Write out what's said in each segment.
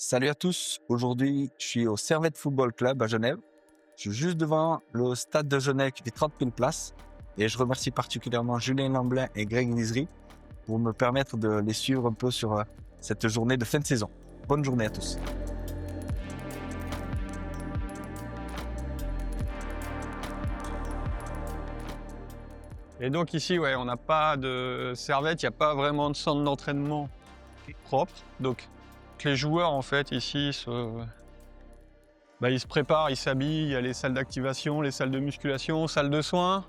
Salut à tous, aujourd'hui je suis au Servette Football Club à Genève. Je suis juste devant le stade de Genève qui fait 30 000 places et je remercie particulièrement Julien Lamblin et Greg Nisery pour me permettre de les suivre un peu sur cette journée de fin de saison. Bonne journée à tous. Et donc ici, ouais, on n'a pas de Servette, il n'y a pas vraiment de centre d'entraînement propre. Donc les joueurs, en fait, ici, ils se préparent, ils s'habillent, il y a les salles d'activation, les salles de musculation, salles de soins.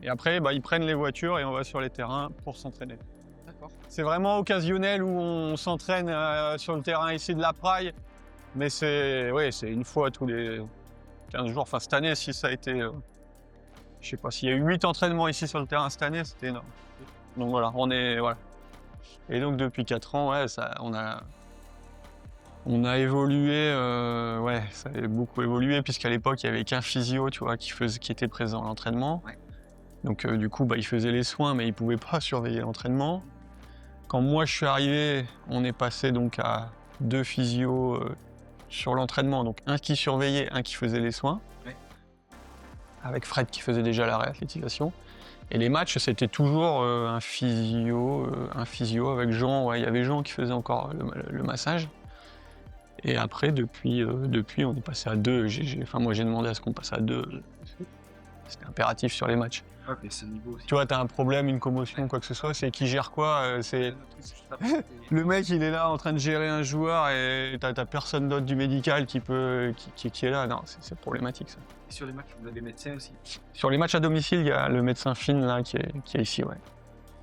Et après, ils prennent les voitures et on va sur les terrains pour s'entraîner. D'accord. C'est vraiment occasionnel où on s'entraîne sur le terrain ici de la Praille. Mais c'est une fois tous les 15 jours. Enfin, cette année, si ça a été... je sais pas, s'il y a eu 8 entraînements ici sur le terrain cette année, c'était énorme. Donc voilà, voilà. Et donc depuis 4 ans, ouais, on a évolué, ça a beaucoup évolué, puisqu'à l'époque, il n'y avait qu'un physio, tu vois, qui était présent à l'entraînement. Ouais. Donc du coup, il faisait les soins, mais il ne pouvait pas surveiller l'entraînement. Quand moi je suis arrivé, on est passé donc à 2 physios sur l'entraînement, donc un qui surveillait, un qui faisait les soins. Ouais. Avec Fred qui faisait déjà la réathlétisation. Et les matchs, c'était toujours un physio avec Jean. Ouais, il y avait Jean qui faisait encore le massage. Et après, depuis, on est passé à 2. Moi, j'ai demandé à ce qu'on passe à 2. C'était impératif sur les matchs. Ok, c'est le niveau aussi. Tu vois, t'as un problème, une commotion, quoi que ce soit, c'est qui gère quoi c'est... Le mec, il est là en train de gérer un joueur et t'as personne d'autre du médical qui est là. Non, c'est problématique, ça. Et sur les matchs, vous avez médecin aussi. Sur les matchs à domicile, il y a le médecin Finn là, qui est ici, ouais.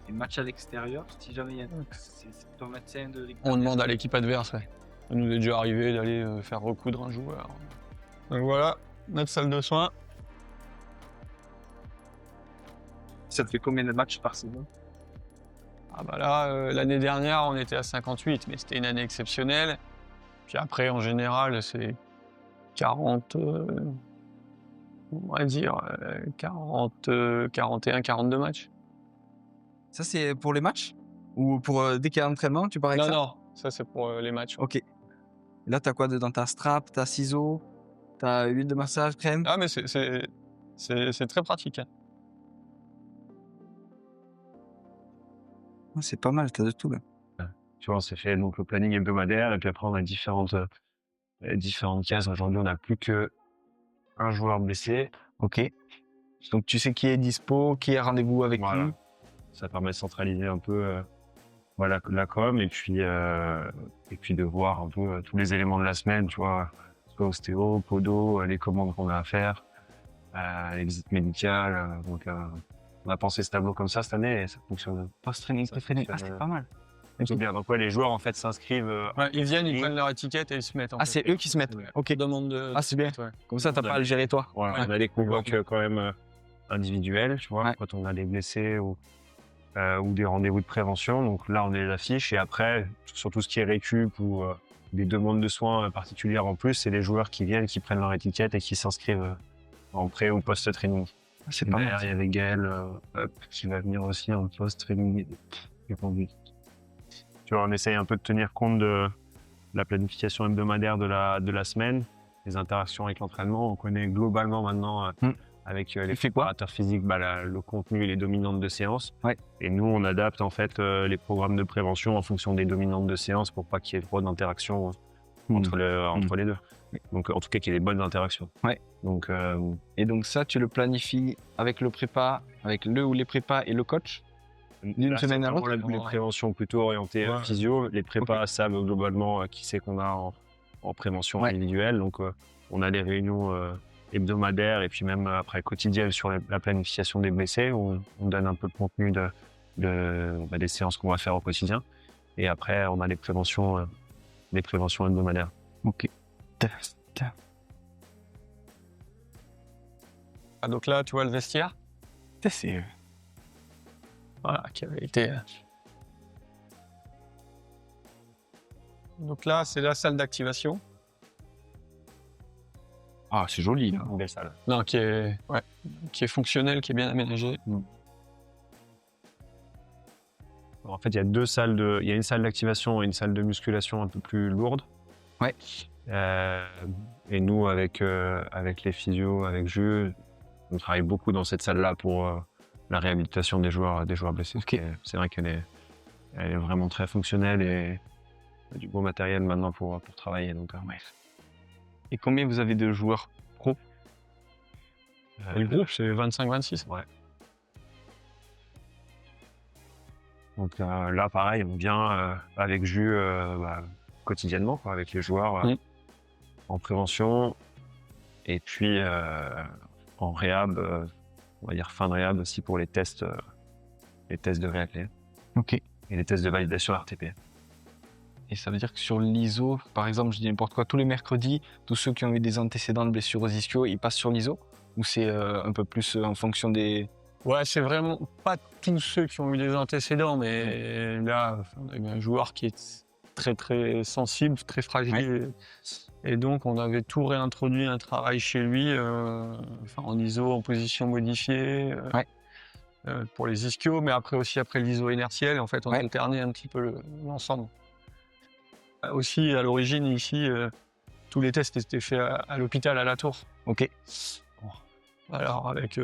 Et matchs à l'extérieur, si jamais il y a c'est ton médecin de l'équipe. On demande à l'équipe adverse, ouais. Ça nous est déjà arrivé d'aller faire recoudre un joueur. Donc voilà, notre salle de soins. Ça te fait combien de matchs par saison? Ah bah là, l'année dernière, on était à 58, mais c'était une année exceptionnelle. Puis après, en général, c'est 40, on va dire 40, 41, 42 matchs. Ça c'est pour les matchs? Ou pour dès qu'il y a un entraînement, tu pars avec ça? Non, ça c'est pour les matchs. Ok. Et là, t'as quoi dedans? T'as strap, t'as ciseaux, t'as huile de massage, crème? Ah mais c'est très pratique, hein. Ouais, c'est pas mal, t'as de tout là. Tu vois, on s'est fait donc le planning hebdomadaire et puis après on a différentes cases. Aujourd'hui, on n'a plus que un joueur blessé. Ok. Donc tu sais qui est dispo, qui a rendez-vous avec Voilà. qui. Ça permet de centraliser un peu la com et puis de voir un peu tous les éléments de la semaine, tu vois, soit ostéo, podo, les commandes qu'on a à faire, les visites médicales. Donc on a pensé ce tableau comme ça cette année et ça fonctionne. Post-training, pré-training. Ah, c'est pas mal. C'est bien. Donc ouais, les joueurs en fait s'inscrivent. Ouais, ils viennent, ils prennent leur étiquette et ils se mettent en Ah, fait. c'est eux qui se mettent. Ouais. Ok. Demande de... Ah, c'est bien. Ouais. Comme ça, t'as pas à le gérer toi. Voilà, Ouais. on a des convoques quand même individuels, tu vois, Ouais. quand on a des blessés ou des rendez-vous de prévention. Donc là, on les affiche et après, sur tout ce qui est récup ou des demandes de soins particulières en plus, c'est les joueurs qui viennent, qui prennent leur étiquette et qui s'inscrivent en pré ou post-training. Ah, c'est Et pas derrière, mal. il y avait Gaël qui va venir aussi en post-training. Tu vois, on essaye un peu de tenir compte de la planification hebdomadaire de la semaine, les interactions avec l'entraînement. On connaît globalement maintenant avec les fait quoi préparateurs physiques le contenu et les dominantes de séance. Ouais. Et nous, on adapte en fait les programmes de prévention en fonction des dominantes de séance pour pas qu'il y ait trop d'interactions entre les deux. Donc en tout cas qu'il y ait des bonnes interactions. Ouais. Donc Et donc ça, tu le planifies avec le prépa, avec le ou les prépas et le coach d'une là, semaine c'est à vraiment l'autre. les préventions plutôt orientées physio. Les prépas savent globalement qui c'est qu'on a en prévention individuelle. Donc on a des réunions hebdomadaires et puis même après quotidiennes sur la planification des blessés où on donne un peu de contenu des séances qu'on va faire au quotidien. Et après on a des préventions hebdomadaires. Ok. Ah, donc là, tu vois le vestiaire, C'est voilà, qui avait été... Donc là, c'est la salle d'activation. Ah, c'est joli là. Une belle salle. Non, qui est fonctionnelle, qui est bien aménagée. En fait, il y a il y a une salle d'activation et une salle de musculation un peu plus lourde. Ouais. Et nous, avec les physios, avec Jules, on travaille beaucoup dans cette salle-là pour la réhabilitation des joueurs blessés. Ok. C'est vrai elle est vraiment très fonctionnelle et du bon matériel maintenant pour travailler. Donc, ouais. Et combien vous avez de joueurs pro? Le groupe, c'est 25-26. Ouais. Donc là, pareil, on vient avec Jus quotidiennement, quoi, avec les joueurs en prévention et puis en réhab, on va dire fin de réhab aussi pour les tests de réathlète. Ok. Et les tests de validation RTP. Et ça veut dire que sur l'ISO, par exemple, je dis n'importe quoi, tous les mercredis, tous ceux qui ont eu des antécédents de blessures aux ischios, ils passent sur l'ISO? Ou c'est un peu plus en fonction des... Ouais, c'est vraiment pas tous ceux qui ont eu des antécédents, mais là, on a eu un joueur qui est très très sensible, très fragile. Et donc, on avait tout réintroduit un travail chez lui, en ISO, en position modifiée, pour les ischios, mais après l'ISO inertiel. En fait, on alternait un petit peu l'ensemble. Aussi, à l'origine, ici, tous les tests étaient faits à l'hôpital, à la Tour. Ok. Alors, avec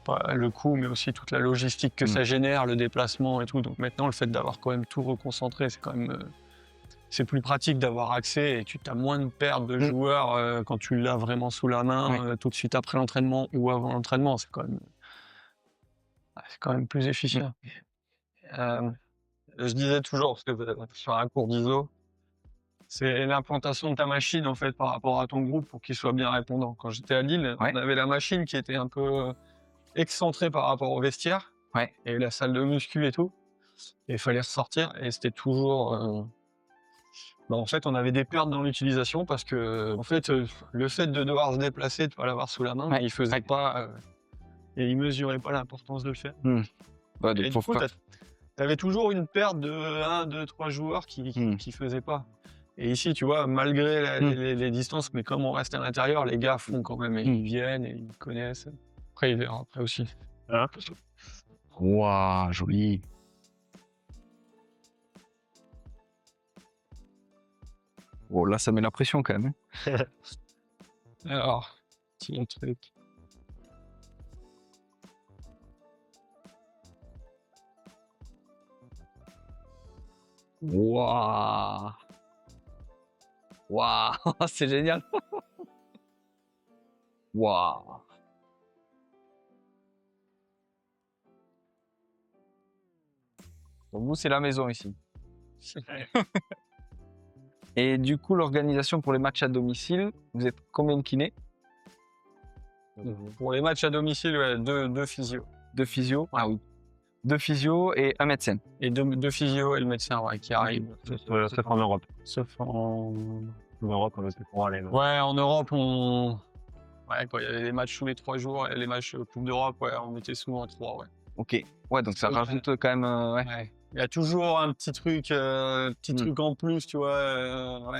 pas le coût, mais aussi toute la logistique que ça génère, le déplacement et tout. Donc maintenant, le fait d'avoir quand même tout reconcentré, c'est quand même... c'est plus pratique d'avoir accès et tu as moins de pertes de joueurs quand tu l'as vraiment sous la main, tout de suite après l'entraînement ou avant l'entraînement. C'est quand même plus efficient. Je disais toujours, parce que sur un cours d'ISO, c'est l'implantation de ta machine en fait par rapport à ton groupe pour qu'il soit bien répondant. Quand j'étais à Lille, on avait la machine qui était un peu excentrée par rapport au vestiaire et la salle de muscu et tout. Et il fallait ressortir et c'était toujours... en fait, on avait des pertes dans l'utilisation parce que en fait, le fait de devoir se déplacer, de ne pas l'avoir sous la main, il faisait pas... et il mesurait pas l'importance de le faire. Bah, Et du coup, tu avais toujours une perte de 1, 2, 3 joueurs qui faisaient pas. Et ici, tu vois, malgré les distances, mais comme on reste à l'intérieur, les gars font quand même, et ils viennent et ils connaissent. Après, ils verront après aussi. Waouh, joli. Oh, là, ça met la pression quand même. Alors, petit truc. Waouh. Waouh, c'est génial. Waouh. Donc vous, c'est la maison ici. Et du coup, l'organisation pour les matchs à domicile, vous êtes combien de kinés? Pour les matchs à domicile, deux physios. 2 physios? Ah oui. 2 physios et un médecin. Et deux physios et le médecin qui arrive. Sauf en Europe. Sauf en Europe, on était pour aller. Ouais, en Europe, quand il y avait les matchs tous les 3 jours et les matchs Coupe d'Europe, on était souvent à 3, Ok. Ouais, donc ça rajoute quand même... Il y a toujours un petit truc, truc en plus, tu vois.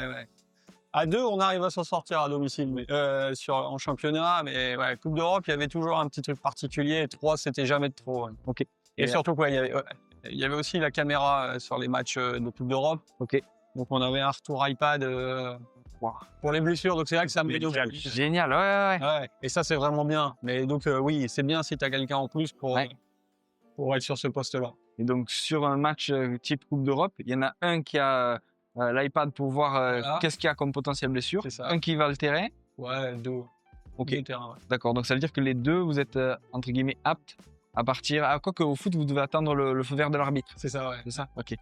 À 2, on arrive à s'en sortir à domicile, mais, en championnat, mais Coupe d'Europe, il y avait toujours un petit truc particulier. Et 3, c'était jamais de trop. Ok. Et surtout, il y avait aussi la caméra sur les matchs de Coupe d'Europe. Ok. Donc on avait un retour iPad pour les blessures, donc c'est vrai que ça me met génial, ouais. Et ça, c'est vraiment bien. Mais donc oui, c'est bien si tu as quelqu'un en plus pour être sur ce poste-là. Et donc sur un match type Coupe d'Europe, il y en a un qui a l'iPad pour voir qu'est-ce qu'il y a comme potentielle blessure, un qui va le terrain. Ouais, 2. Ok. 2 terrains, D'accord, donc ça veut dire que les deux, vous êtes entre guillemets aptes à partir... quoi qu'au foot, vous devez attendre le feu vert de l'arbitre. C'est ça, C'est ça. Ok.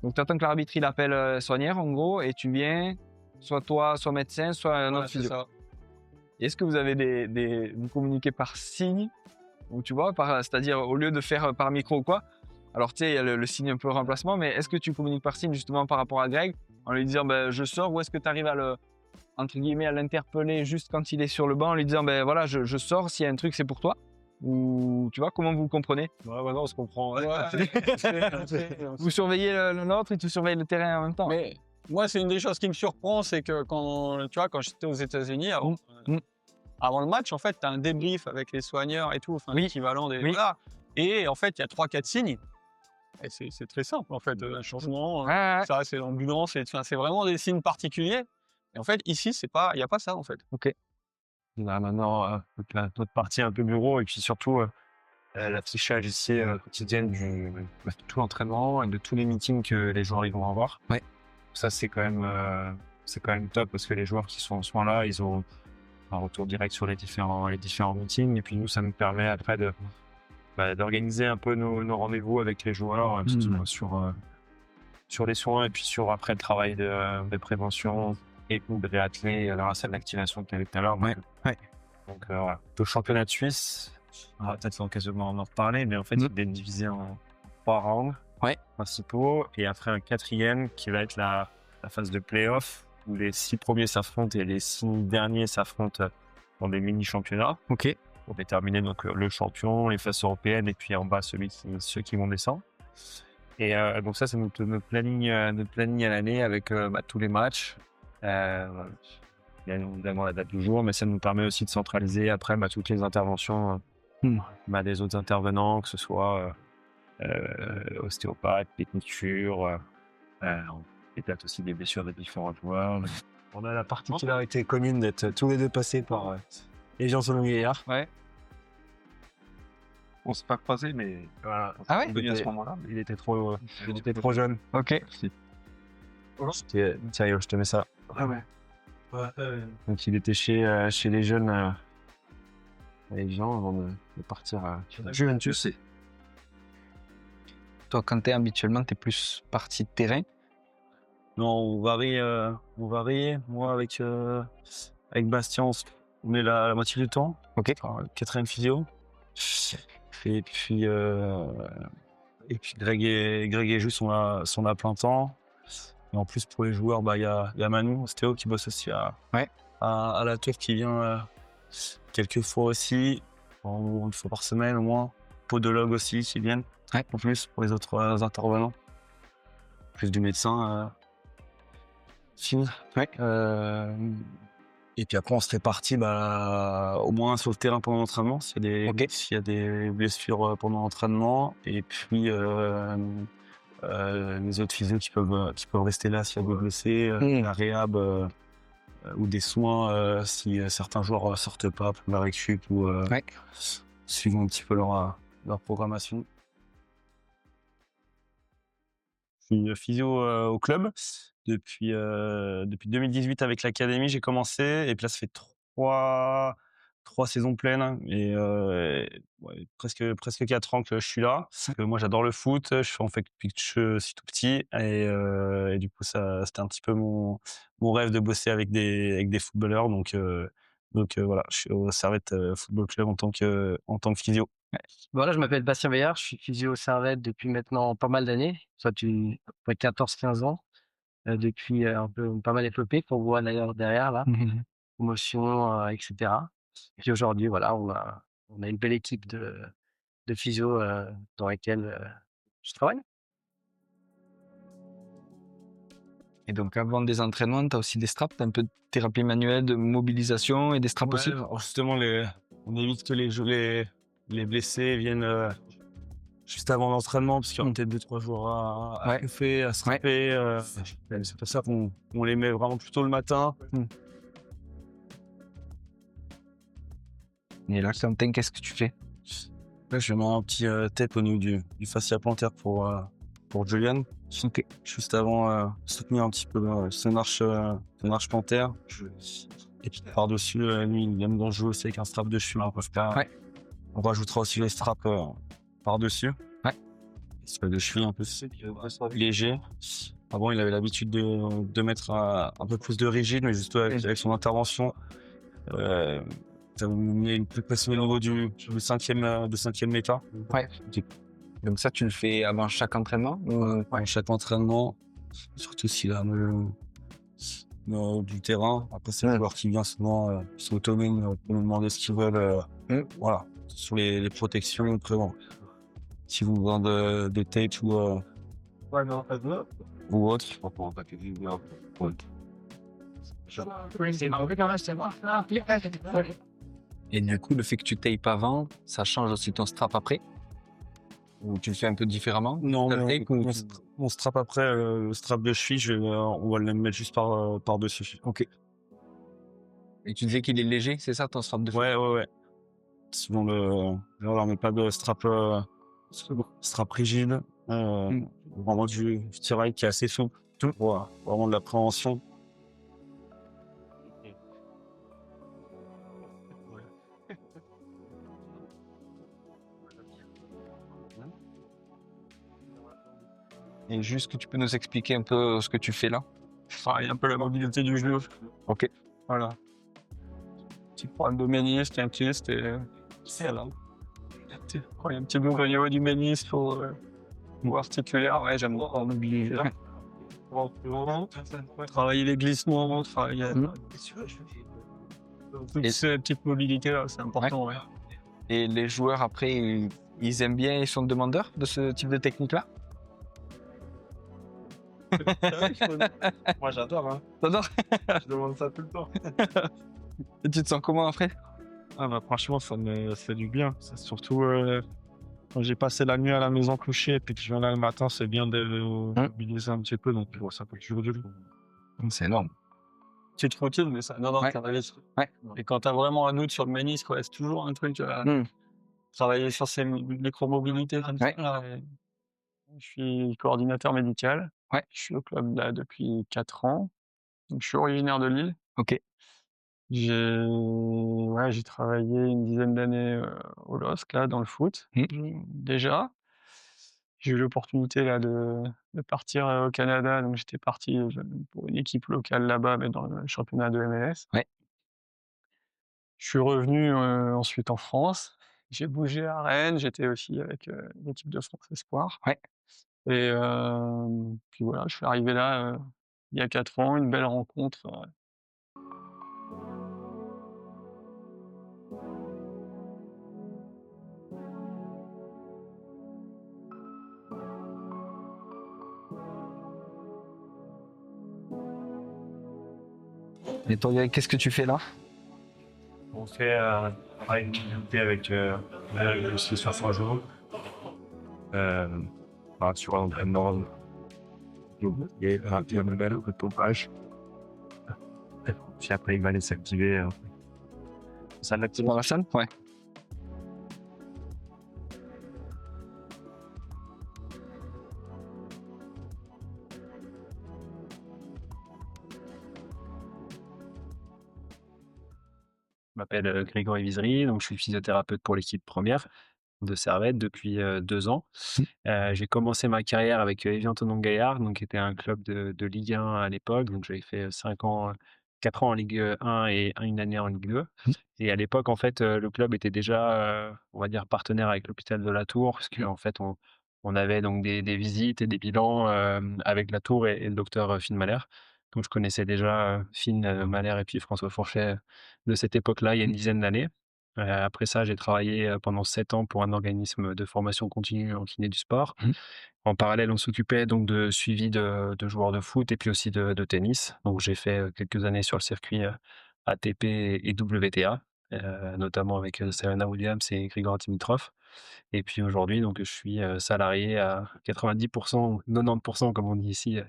Donc tu attends que l'arbitre il appelle soigneur en gros et tu viens, soit toi, soit médecin, soit un autre physio. Ça. Est-ce que vous avez vous communiquez par signe ou tu vois, c'est-à-dire au lieu de faire par micro ou quoi? Alors tu sais, il y a le signe un peu remplacement, mais est-ce que tu communiques par signe justement par rapport à Greg en lui disant je sors, ou est-ce que tu arrives à entre guillemets à l'interpeller juste quand il est sur le banc en lui disant voilà je sors, s'il y a un truc c'est pour toi? Ou tu vois, comment vous comprenez? Ouais, non, on se comprend. Vous surveillez le nôtre et tu surveilles le terrain en même temps. Mais moi, c'est une des choses qui me surprend, c'est que quand j'étais aux États-Unis, avant le match, en fait, tu as un débrief avec les soigneurs et tout, l'équivalent des... Voilà. Et en fait, il y a 3-4 signes. Et c'est très simple, en fait, un changement, Ouais, ouais. ça, c'est l'ambulance, c'est vraiment des signes particuliers. Et en fait, ici, il n'y a pas ça, en fait. On a maintenant notre partie un peu bureau et puis surtout l'affichage ici quotidienne de tout l'entraînement et de tous les meetings que les joueurs ils vont avoir. Ouais. Ça c'est quand même top parce que les joueurs qui sont en ce moment-là, ils ont un retour direct sur les différents meetings et puis nous ça nous permet après d'organiser un peu nos rendez-vous avec les joueurs que ce soit sur les soins et puis sur après le travail de prévention et de réathlé dans la salle d'activation que tu avais tout à l'heure. Ouais. Donc voilà. Le championnat de Suisse, on va peut-être l'occasion d'en reparler, mais en fait, il est divisé en 3 rounds principaux et après un 4e qui va être la phase de play-off où les 6 premiers s'affrontent et les 6 derniers s'affrontent dans des mini-championnats. Ok. Pour déterminer donc le champion, les phases européennes et puis en bas ceux qui vont descendre. Et donc ça, c'est notre planning à l'année avec tous les matchs. Bien évidemment la date du jour, mais ça nous permet aussi de centraliser après toutes les interventions des autres intervenants, que ce soit ostéopathe, pédicure, et peut-être aussi des blessures de différents joueurs. On a la particularité commune d'être tous les deux passés par les gens sur le vieillard. Ouais. On s'est pas croisés, mais voilà. Ah ouais? À ce moment-là, il était trop jeune. Ok. Tiens, je te mets ça. Ah ouais. Donc il était chez les jeunes, les gens avant de partir à Juventus. Toi, quand t'es habituellement, t'es plus partie de terrain. Non, on varie. Moi, avec Bastien, on est là la moitié du temps. Ok. Enfin, 4e physio. Et puis Greg et Jus sont là plein temps. Et en plus, pour les joueurs, il y a Manu, ostéo, qui bosse aussi à la tour, qui vient quelques fois aussi, une fois par semaine au moins. Podologue aussi qui viennent, en plus, pour les autres intervenants. Plus du médecin. Et puis après, on se répartit au moins sur le terrain pendant l'entraînement, s'il y a des blessures pendant l'entraînement. Et puis les autres physios qui peuvent rester là s'il y a des blessés, la réhab ou des soins si certains joueurs sortent pas pour la récup ou suivant un petit peu leur programmation. Je suis physio au club depuis 2018 avec l'académie. J'ai commencé et puis là ça fait trois saisons pleines et presque 4 ans que je suis là. Parce que moi j'adore le foot, je fais en fait depuis que je suis tout petit et du coup ça c'était un petit peu mon rêve de bosser avec des footballeurs. Donc voilà, je suis au Servette Football Club en tant que physio. Voilà, je m'appelle Bastien Veillard, je suis physio au Servette depuis maintenant pas mal d'années, soit 14-15 ans, depuis un peu pas mal éclopé, qu'on voit d'ailleurs derrière là, promotion, etc. Et puis aujourd'hui, voilà, on a une belle équipe de physio dans laquelle je travaille. Et donc, avant des entraînements, t'as aussi des straps, t'as un peu de thérapie manuelle, de mobilisation et des straps aussi. Alors justement, on évite que les blessés viennent juste avant l'entraînement, parce qu'il y a peut-être 2-3 jours à bouffer, à strapper. C'est pour ça qu'on les met vraiment plutôt le matin. Et là, Quentin, qu'est-ce que tu fais? Là, je mets un petit tape au niveau du fascia plantaire pour Julian. Juste avant soutenir un petit peu son arche plantaire. Et puis par-dessus, lui, il aime bien jouer aussi avec un strap de cheville. On rajoutera aussi les straps par-dessus. C'est de cheville un peu léger. Avant, il avait l'habitude de mettre un peu plus de rigide, mais juste avec son intervention, ça vous met une plus pression au niveau du 5e méta. Donc ça, tu le fais avant chaque entraînement? Avant chaque entraînement, surtout s'il a du terrain. Après, c'est les joueurs qui viennent souvent, ils sont autonomes pour nous demander ce qu'ils veulent. Voilà, sur les protections, vraiment. Si vous vendez des tapes ou autre. Et du coup, le fait que tu tapes avant, ça change aussi ton strap après? Ou tu le fais un peu différemment? Non, T'as le mais break ou- mon strap après, le strap de cheville, on va le mettre juste par-dessus. Ok. Et tu disais qu'il est léger, c'est ça ton strap de cheville? Ouais. Sinon, là, on met pas de strap rigide. Vraiment du tirail qui est assez souple. Voilà, vraiment de la préhension. Et juste que tu peux nous expliquer un peu ce que tu fais là? Je travaille un peu la mobilité du genou. Ok. Voilà. Petit problème de ménisque, tendinite et c'est là. Quand il y a un petit bout au niveau du ménisque pour articulaire, ouais, j'aime bien mobiliser. Travailler les glissements, travailler toutes ces petites mobilités là, c'est important. Ouais. Et les joueurs après, ils aiment bien, ils sont demandeurs de ce type de technique-là? Moi, j'adore, hein. T'adores? Je demande ça tout le temps. Et tu te sens comment après? Ah bah franchement, ça me fait du bien. C'est surtout quand j'ai passé la nuit à la maison couchée et puis que je viens là le matin, c'est bien de mobiliser un petit peu. Donc ça fait toujours du bien. C'est énorme. Petite routine, mais ça, non, Ouais. ça va vite. Ouais. Et quand t'as vraiment un doute sur le ménisque, ouais, c'est toujours un truc, travailler sur ces micro-mobilités comme ça. Ouais. Là, et je suis coordinateur médical. Ouais. Je suis au club là depuis 4 ans. Donc, je suis originaire de Lille. Ok. J'ai travaillé une dizaine d'années au LOSC, là, dans le foot, déjà. J'ai eu l'opportunité là de partir au Canada, donc j'étais parti pour une équipe locale là-bas, mais dans le championnat de MLS. Ouais. Je suis revenu ensuite en France. J'ai bougé à Rennes, j'étais aussi avec l'équipe de France Espoir. Ouais. Et puis voilà, je suis arrivé là il y a 4 ans, une belle rencontre. Et toi, Greg, qu'est-ce que tu fais là? On fait une activité avec le 6 sur 3 jours. Sur l'entraînement, il y a un nouvelle de pompage. Puis après, il va aller s'activer. Ça l'active. Dans la salle? Ouais. Je m'appelle Grégory Visery, donc je suis physiothérapeute pour l'équipe première de Servette depuis 2 ans. J'ai commencé ma carrière avec Evian Tonon-Gaillard, donc qui était un club de Ligue 1 à l'époque. Donc j'avais fait 4 ans en Ligue 1 et une année en Ligue 2. Et à l'époque, en fait, le club était déjà, on va dire, partenaire avec l'hôpital de la Tour, parce qu'en fait, on avait donc des visites et des bilans avec la Tour et le docteur Finn Mahler. Donc je connaissais déjà Finn Mahler et puis François Fourchet de cette époque-là, il y a une dizaine d'années. Après ça, j'ai travaillé pendant 7 ans pour un organisme de formation continue en kiné du sport. En parallèle, on s'occupait donc de suivi de joueurs de foot et puis aussi de tennis. Donc j'ai fait quelques années sur le circuit ATP et WTA, notamment avec Serena Williams et Grigor Dimitrov. Et puis aujourd'hui, donc je suis salarié à 90% ou 90% comme on dit ici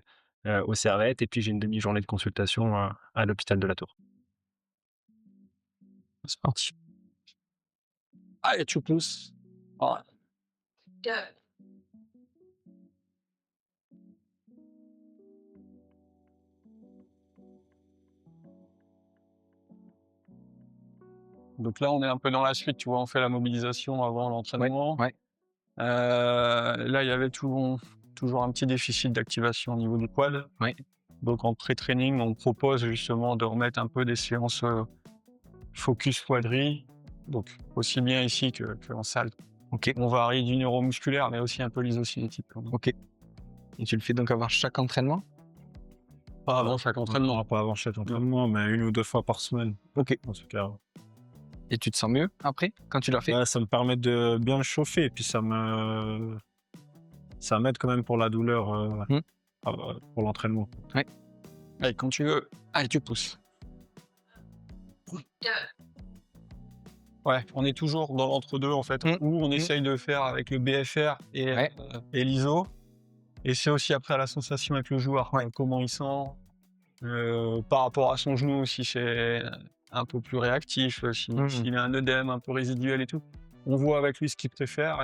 au Servette. Et puis j'ai une demi-journée de consultation à l'hôpital de la Tour. C'est parti. Allez, tu pousses. Voilà. Donc là, on est un peu dans la suite, tu vois, on fait la mobilisation avant l'entraînement. Ouais. Là, il y avait toujours un petit déficit d'activation au niveau du quad. Ouais. Donc en pré-training, on propose justement de remettre un peu des séances focus quadri, donc aussi bien ici qu'en salle. Ok. On varie du neuromusculaire, mais aussi un peu l'isocinétique. Ok. Et tu le fais donc avant chaque entraînement? Pas avant chaque entraînement. Pas avant chaque entraînement, mais 1 ou 2 fois par semaine. Ok. En tout cas. Et tu te sens mieux après, quand tu l'as fait? Ouais, ça me permet de bien le chauffer et puis ça m'aide quand même pour la douleur pour l'entraînement. Allez, quand tu veux, allez, tu pousses. Ouais, on est toujours dans l'entre-deux en fait, où on essaye de faire avec le BFR et l'ISO. Et c'est aussi après la sensation avec le joueur, comment il sent, par rapport à son genou, si c'est un peu plus réactif, s'il a un œdème un peu résiduel et tout. On voit avec lui ce qu'il préfère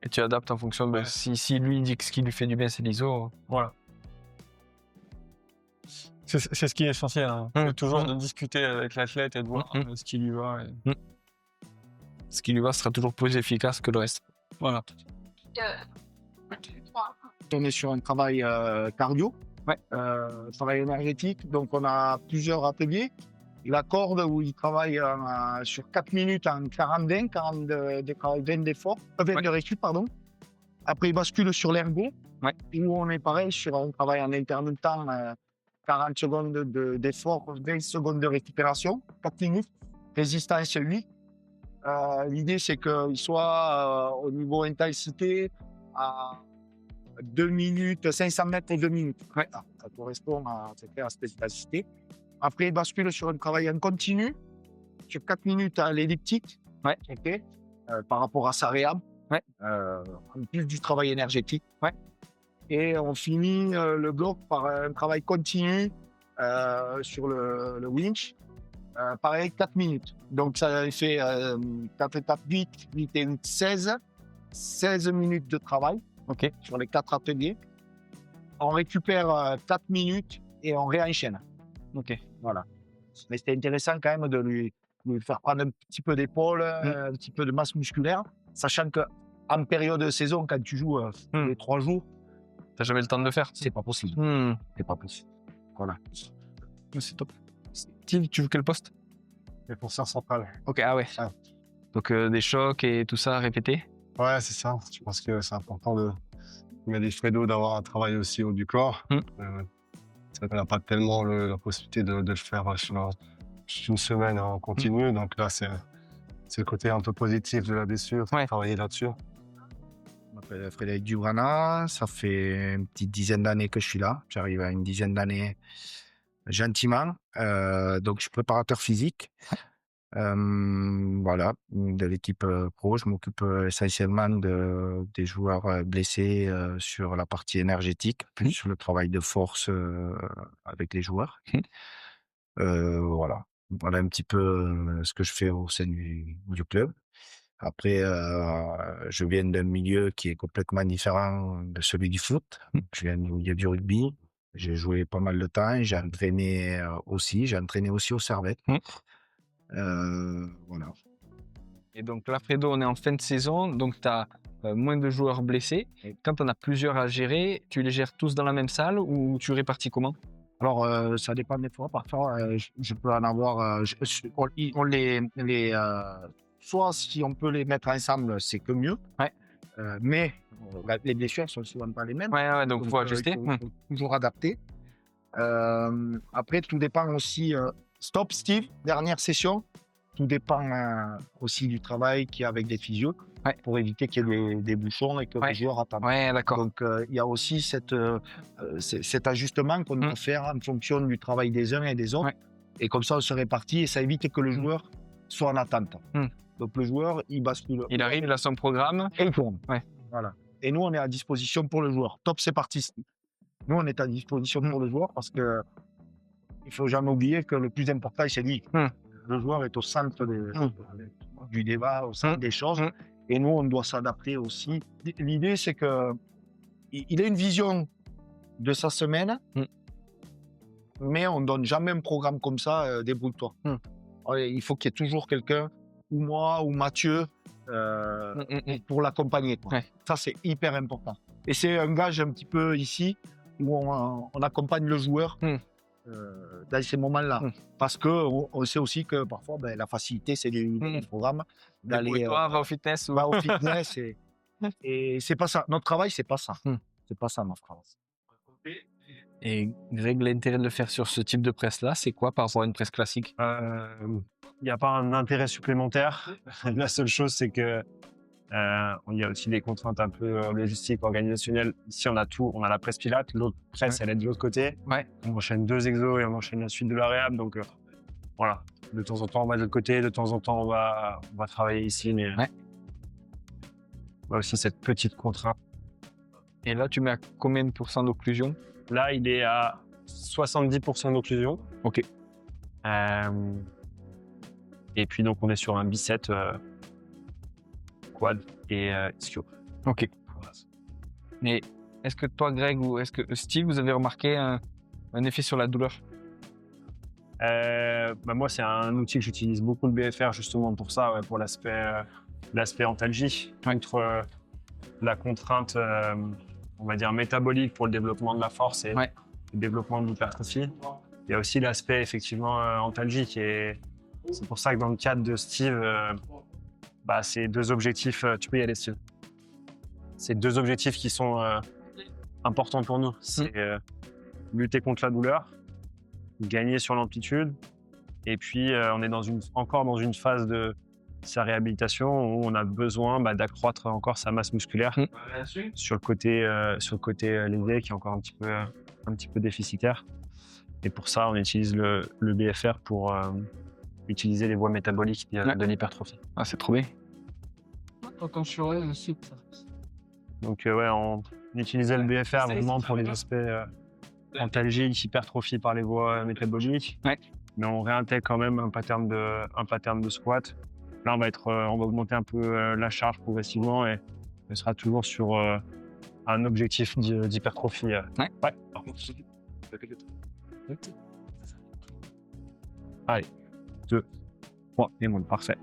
Et tu adaptes en fonction de si lui dit que ce qui lui fait du bien, c'est l'ISO. Voilà. C'est ce qui est essentiel, hein. C'est toujours de discuter avec l'athlète et de voir ce qui lui va. Ce qui lui va sera toujours plus efficace que le reste. Voilà. On est sur un travail cardio, travail énergétique. Donc, on a plusieurs ateliers. La corde où il travaille sur 4 minutes en 40 d'efforts, de récup, pardon. Après, il bascule sur l'ergo, où on est pareil sur un travail en intermittent, 40 secondes d'effort, 20 secondes de récupération, 4 minutes, résistance 8. L'idée, c'est qu'il soit au niveau intensité à 2 minutes, 500 mètres et 2 minutes. Ça correspond à cette intensité. Après, il bascule sur un travail en continu, sur 4 minutes à l'elliptique, par rapport à sa réhab, en plus du travail énergétique. Et on finit le bloc par un travail continu sur le winch, pareil, 4 minutes. Donc, ça fait 4 étapes 8 et 8, 16 minutes de travail sur les 4 ateliers. On récupère 4 minutes et on réenchaîne. Voilà. Mais c'était intéressant quand même de lui faire prendre un petit peu d'épaule, un petit peu de masse musculaire, sachant qu'en période de saison, quand tu joues les 3 jours, T'as jamais le temps de le faire. c'est pas possible. C'est pas possible. Voilà. C'est top. Steve, tu joues quel poste? Défenseur central. Ok, Donc des chocs et tout ça répété. Ouais, c'est ça. Je pense que c'est important de mettre des Fredo, d'avoir un travail aussi haut du corps. Ça n'a pas tellement la possibilité de le faire sur une semaine en continu. Donc là, c'est le côté un peu positif de la blessure. Travailler là-dessus. Je m'appelle Frédéric Dubrana, ça fait une petite dizaine d'années que je suis là. J'arrive à une dizaine d'années gentiment. Donc, je suis préparateur physique. Voilà, de l'équipe pro. Je m'occupe essentiellement des joueurs blessés sur la partie énergétique, plus sur le travail de force avec les joueurs. Voilà un petit peu ce que je fais au sein du club. Après, je viens d'un milieu qui est complètement différent de celui du foot. Je viens du milieu du rugby. J'ai joué pas mal de temps. J'ai entraîné aussi. J'ai entraîné aussi au Servette. Voilà. Et donc là, Fredo, on est en fin de saison, donc tu as moins de joueurs blessés. Et quand on a plusieurs à gérer, tu les gères tous dans la même salle ou tu répartis comment? Alors, ça dépend des fois. Parfois, je peux en avoir. Soit si on peut les mettre ensemble, c'est que mieux. Mais les blessures sont souvent pas les mêmes. Donc il faut ajuster. Il faut toujours adapter. Après, tout dépend aussi. Stop, Steve, dernière session. Tout dépend aussi du travail qu'il y a avec des physios pour éviter qu'il y ait des bouchons et que les joueurs attendent. D'accord. Donc, il y a aussi cet ajustement qu'on doit faire en fonction du travail des uns et des autres. Et comme ça, on se répartit et ça évite que le joueur soit en attente. Donc, le joueur, il bascule. Il arrive, il a son programme. Et il tourne. Voilà. Et nous, on est à disposition pour le joueur. Top, c'est parti. Nous, on est à disposition pour le joueur parce que il faut jamais oublier que le plus important, c'est lui. Le joueur est au centre du débat, au centre des choses. Et nous, on doit s'adapter aussi. L'idée, c'est que il a une vision de sa semaine, mais on ne donne jamais un programme comme ça, débrouille-toi. Il faut qu'il y ait toujours quelqu'un, ou moi, ou Mathieu, pour l'accompagner. Ça, c'est hyper important. Et c'est un gage un petit peu ici, où on accompagne le joueur dans ces moments-là. Parce qu'on sait aussi que parfois, la facilité, c'est du programme. Va au fitness. Va au fitness. Et c'est pas ça. Notre travail, c'est pas ça. C'est pas ça, notre travail. Et Greg, l'intérêt de le faire sur ce type de presse-là, c'est quoi par rapport à une presse classique? Il n'y a pas un intérêt supplémentaire. La seule chose, c'est que il y a aussi des contraintes un peu logistiques, organisationnelles. Ici, on a tout. On a la presse pilate. L'autre presse, elle est de l'autre côté. On enchaîne 2 exos et on enchaîne la suite de la réhab. Donc, voilà. De temps en temps, on va de l'autre côté, de temps en temps, on va travailler ici, mais Ouais. on a aussi cette petite contrainte. Et là, tu mets à combien de pourcents d'occlusion? Là, il est à 70% d'occlusion. Ok. Et puis, donc, on est sur un bicep quad et ischio. Ok. Voilà. Mais est-ce que toi, Greg, ou est-ce que Steve, vous avez remarqué un effet sur la douleur? Moi, c'est un outil que j'utilise beaucoup, le BFR, justement pour ça, ouais, pour l'aspect antalgie, contre la contrainte, on va dire, métabolique pour le développement de la force et Ouais. le développement de l'hypertrophie. Il y a aussi l'aspect, effectivement, antalgique. Et c'est pour ça que dans le cadre de Steve, c'est 2 objectifs. Tu peux y aller, Steve. C'est 2 objectifs qui sont importants pour nous. C'est lutter contre la douleur, gagner sur l'amplitude. Et puis, on est encore dans une phase de sa réhabilitation où on a besoin d'accroître encore sa masse musculaire sur le côté lésé qui est encore un petit peu déficitaire. Et pour ça, on utilise le BFR pour utiliser les voies métaboliques de l'hypertrophie. Ah, c'est trop bien. Donc, on utilisait le BFR vraiment pour les aspects antalgiques, hypertrophie par les voies métaboliques. Ouais. Mais on réintègre quand même un pattern de squat. Là, on va augmenter un peu la charge progressivement et on sera toujours sur un objectif d'hypertrophie. Ouais. Allez, 2, 3, et monte, parfait.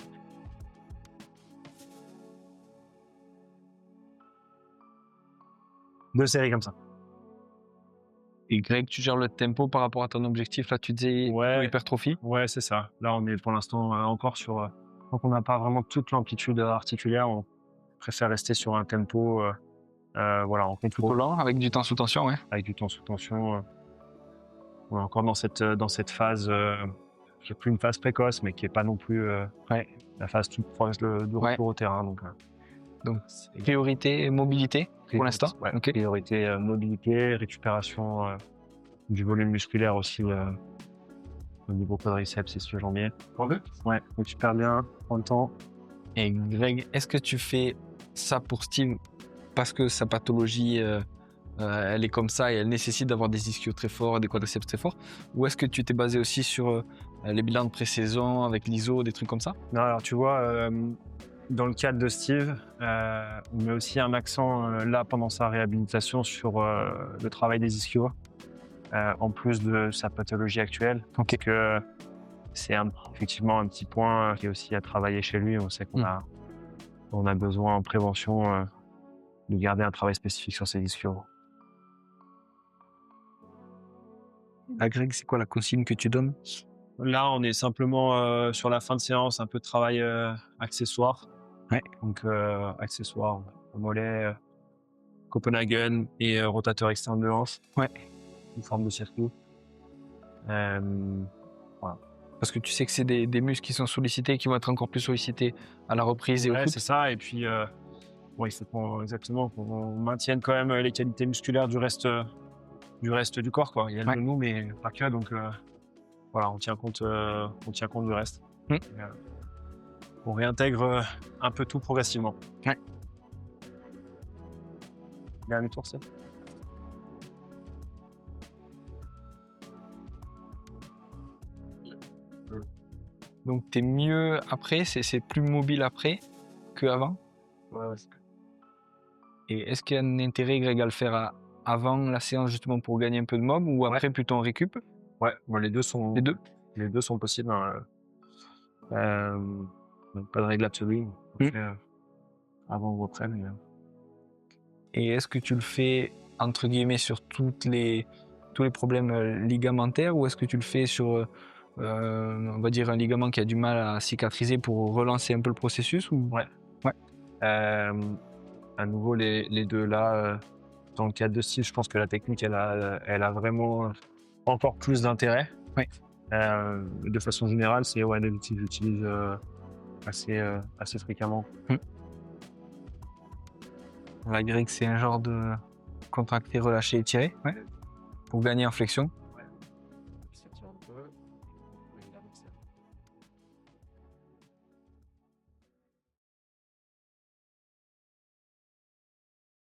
Deux séries comme ça. Et Greg, tu gères le tempo par rapport à ton objectif. Là, tu disais Ouais. hypertrophie. Ouais, c'est ça. Là, on est pour l'instant encore sur. Donc, on n'a pas vraiment toute l'amplitude articulaire. On préfère rester sur un tempo. Voilà, en Plutôt contrôle, lent, avec du temps sous tension, ouais. avec du temps sous tension. On est encore dans cette phase qui n'est plus une phase précoce, mais qui n'est pas non plus la phase toute proche du retour au terrain. Donc, Priorité mobilité pour l'instant. Ouais, Ok. priorité mobilité, récupération du volume musculaire aussi au niveau quadriceps et sujet-jambier. Ouais, donc super bien, prends le temps. Et Greg, est-ce que tu fais ça pour Steve parce que sa pathologie, elle est comme ça et elle nécessite d'avoir des ischios très forts et des quadriceps très forts? Ou est-ce que tu t'es basé aussi sur les bilans de pré-saison avec l'ISO, des trucs comme ça? Non, alors tu vois, dans le cadre de Steve, on met aussi un accent là pendant sa réhabilitation sur le travail des ischios, en plus de sa pathologie actuelle. Donc c'est effectivement un petit point qui est aussi à travailler chez lui. On sait qu'on a besoin en prévention de garder un travail spécifique sur ses ischios. Ah, Greg, c'est quoi la consigne que tu donnes? Là, on est simplement sur la fin de séance, un peu de travail accessoire. Ouais. Donc, accessoire au mollet, Copenhagen et rotateur externe de hanche. Ouais. Une forme de circuit. Parce que tu sais que c'est des muscles qui sont sollicités, qui vont être encore plus sollicités à la reprise et au Ouais, foot. c'est ça. Et puis, il faut qu'on maintienne quand même les qualités musculaires du reste du corps, quoi. Il y a le genou, mais pas que. Donc, voilà, on tient compte du reste. Et, on réintègre un peu tout progressivement. Ouais. Dernier tour, c'est. Donc, tu es mieux après, c'est plus mobile après qu'avant. Ouais. Et est-ce qu'il y a un intérêt, Greg, à le faire avant la séance justement pour gagner un peu de mob ou après plutôt en récup? Ouais, bon, les deux sont possibles. Hein. Donc pas de règle absolue. Avant ou après. Mais... Et est-ce que tu le fais entre guillemets sur tous les problèmes ligamentaires ou est-ce que tu le fais sur on va dire un ligament qui a du mal à cicatriser pour relancer un peu le processus ou... Ouais. À nouveau, les deux là, dans le cadre de Steve, je pense que la technique, elle a vraiment encore plus d'intérêt. Ouais. De façon générale, c'est des outils que j'utilise assez fréquemment. La Greg, c'est un genre de contracter, relâcher, étirer pour gagner en flexion.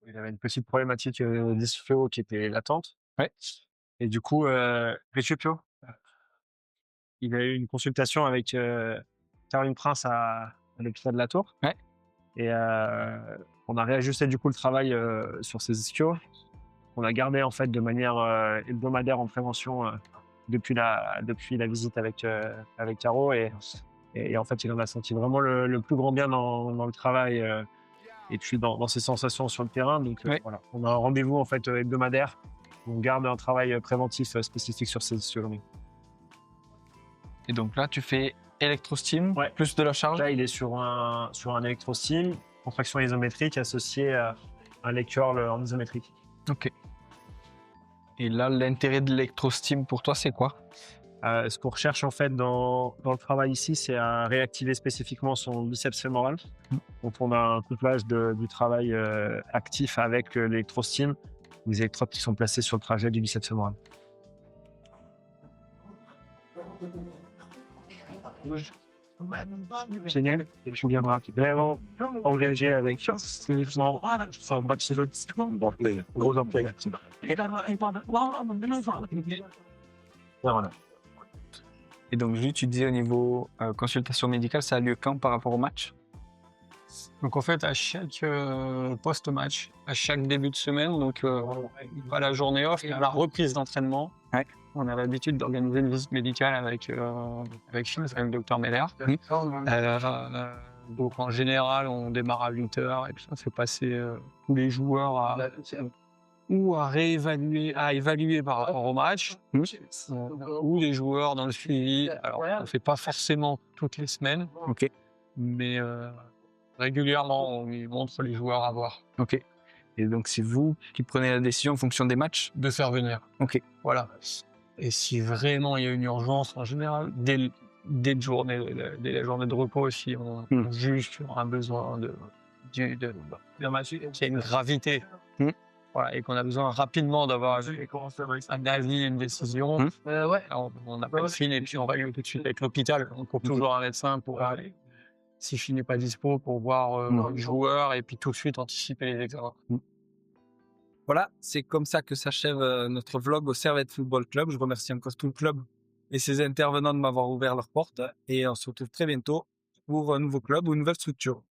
il avait une petite problématique d'ischio qui était latente. Ouais. Et du coup, Récupio, il a eu une consultation avec Caroline Prince à l'hôpital de la Tour. Ouais. Et on a réajusté du coup le travail sur ses ischios. On a gardé en fait de manière hebdomadaire en prévention depuis la visite avec Caro. Et en fait, il en a senti vraiment le plus grand bien dans le travail et puis dans ses sensations sur le terrain. Donc Ouais. voilà, on a un rendez-vous en fait hebdomadaire. On garde un travail préventif spécifique sur ces ischios. Et donc là, tu fais électrosteam, Ouais. plus de la charge. Là, il est sur un électrosteam, contraction isométrique associée à un leg curl en isométrique. Ok. Et là, l'intérêt de l'électrosteam pour toi, c'est quoi? Ce qu'on recherche en fait dans le travail ici, c'est à réactiver spécifiquement son biceps fémoral. Donc on a un couplage du travail actif avec l'électrosteam, les électrodes qui sont placés sur le trajet du biceps fémoral. Génial, et je viendrai vraiment engagé avec gros emplois. Voilà. Et donc, Jules, tu disais au niveau consultation médicale, ça a lieu quand par rapport au match? Donc en fait, à chaque post-match, à chaque début de semaine, donc pas la journée off, mais à la reprise d'entraînement, Ouais. on a l'habitude d'organiser une visite médicale avec Phil, avec le docteur Meller. Donc en général, on démarre à 8h et puis ça fait passer tous les joueurs à évaluer par rapport au match, ou les joueurs dans le suivi. Alors, on ne fait pas forcément toutes les semaines, Ok. mais régulièrement, on lui montre les joueurs à voir. Ok. Et donc, c'est vous qui prenez la décision en fonction des matchs? De faire venir. Ok. Voilà. Et si vraiment il y a une urgence, en général, dès la journée de repos, si on juge qu'il y aura un besoin qu'il y a une gravité, voilà, et qu'on a besoin rapidement d'avoir un avis, une décision, on appelle Phil et puis on règle tout de suite avec l'hôpital. On court toujours un médecin pour si Phil n'est pas dispo, pour voir le joueur et puis tout de suite anticiper les examens. Voilà, c'est comme ça que s'achève notre vlog au Servette Football Club. Je remercie encore tout le club et ses intervenants de m'avoir ouvert leurs portes. Et on se retrouve très bientôt pour un nouveau club ou une nouvelle structure.